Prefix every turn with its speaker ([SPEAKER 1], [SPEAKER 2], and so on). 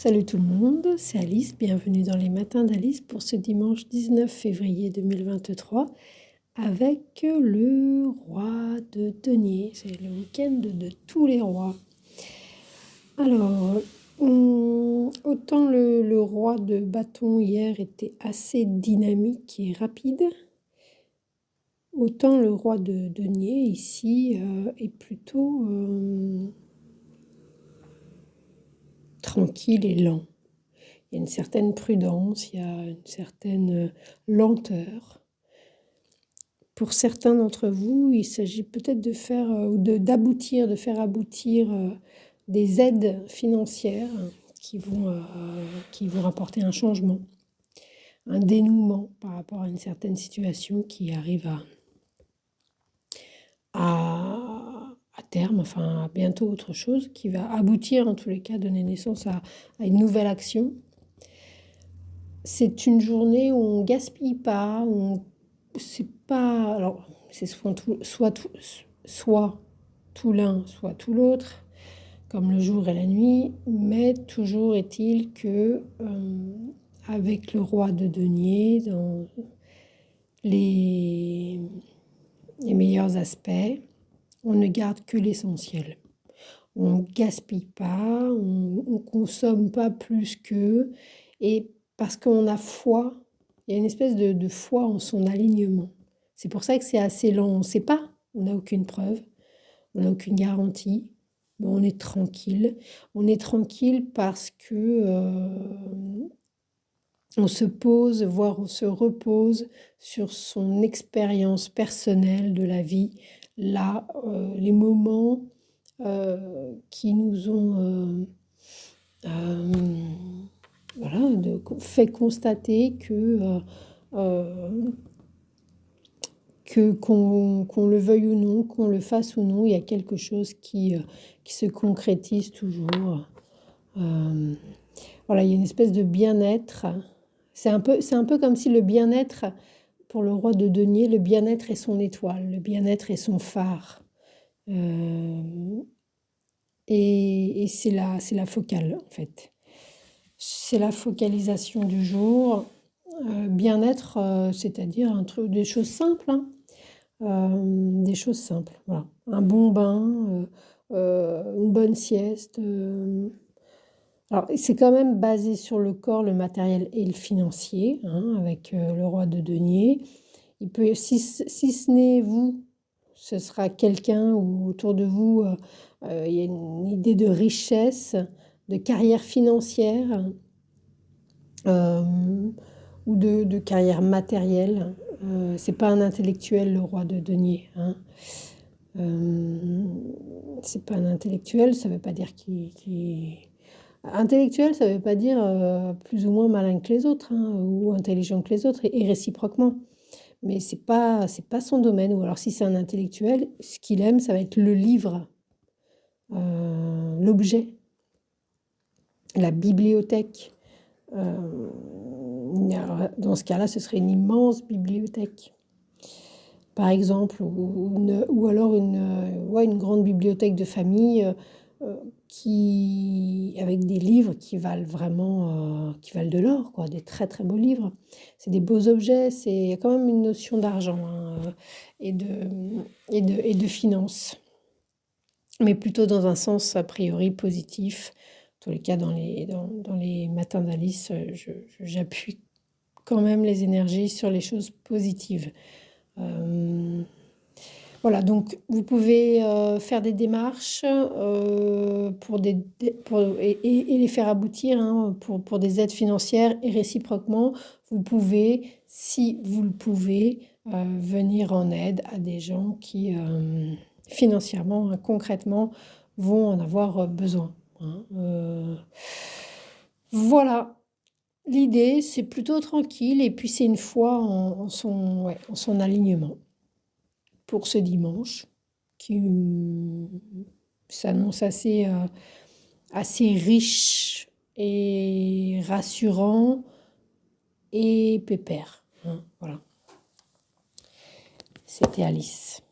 [SPEAKER 1] Salut tout le monde, c'est Alice, bienvenue dans les matins d'Alice pour ce dimanche 19 février 2023 avec le roi de denier, c'est le week-end de tous les rois. Alors, autant le roi de bâton hier était assez dynamique et rapide, autant le roi de denier ici est plutôt tranquille et lent. Il y a une certaine prudence, il y a une certaine lenteur. Pour certains d'entre vous, il s'agit peut-être de faire ou de faire aboutir des aides financières qui vont apporter un changement, un dénouement par rapport à une certaine situation qui arrive à terme, enfin à bientôt autre chose, qui va aboutir en tous les cas, donner naissance à une nouvelle action. C'est une journée où on gaspille pas, c'est pas, alors c'est soit tout l'un, soit tout l'autre, comme le jour et la nuit, mais toujours est-il que avec le roi de denier, dans les meilleurs aspects, on ne garde que l'essentiel. On gaspille pas, on consomme pas plus qu'eux, et parce qu'on a foi, il y a une espèce de foi en son alignement. C'est pour ça que c'est assez lent, on ne sait pas, on n'a aucune preuve, on n'a aucune garantie, mais on est tranquille. On est tranquille parce que on se pose, voire on se repose sur son expérience personnelle de la vie. Là, les moments qui nous ont fait constater qu'on le veuille ou non, qu'on le fasse ou non, il y a quelque chose qui se concrétise toujours. Voilà, il y a une espèce de bien-être. C'est un peu comme si le bien-être, pour le roi de denier, le bien-être est son étoile, le bien-être est son phare. Et c'est la focale, en fait. C'est la focalisation du jour. Bien-être, c'est-à-dire des choses simples, hein. Des choses simples, voilà. Un bon bain, une bonne sieste. Alors, c'est quand même basé sur le corps, le matériel et le financier, hein, avec le roi de denier. Il peut, si ce n'est vous, ce sera quelqu'un ou autour de vous, il y a une idée de richesse, de carrière financière ou de carrière matérielle. C'est pas un intellectuel, le roi de denier, hein. C'est pas un intellectuel, ça veut pas dire intellectuel, ça veut pas dire plus ou moins malin que les autres, hein, ou intelligent que les autres, et réciproquement. Mais c'est pas son domaine. Ou alors si c'est un intellectuel, ce qu'il aime, ça va être le livre, l'objet, la bibliothèque. Dans ce cas-là, ce serait une immense bibliothèque, par exemple, ou alors une grande bibliothèque de famille avec des livres qui valent vraiment, qui valent de l'or, quoi, des très très beaux livres. C'est des beaux objets, il y a quand même une notion d'argent, hein, et de finance, mais plutôt dans un sens a priori positif. En tous les cas, dans les matins d'Alice, j'appuie quand même les énergies sur les choses positives. Voilà, donc vous pouvez faire des démarches et les faire aboutir, hein, pour des aides financières, et réciproquement, vous pouvez, si vous le pouvez, venir en aide à des gens qui, financièrement, hein, concrètement, vont en avoir besoin, hein. Voilà. L'idée, c'est plutôt tranquille, et puis c'est une foi en son alignement pour ce dimanche qui s'annonce assez riche et rassurant et pépère, hein, voilà. C'était Alice.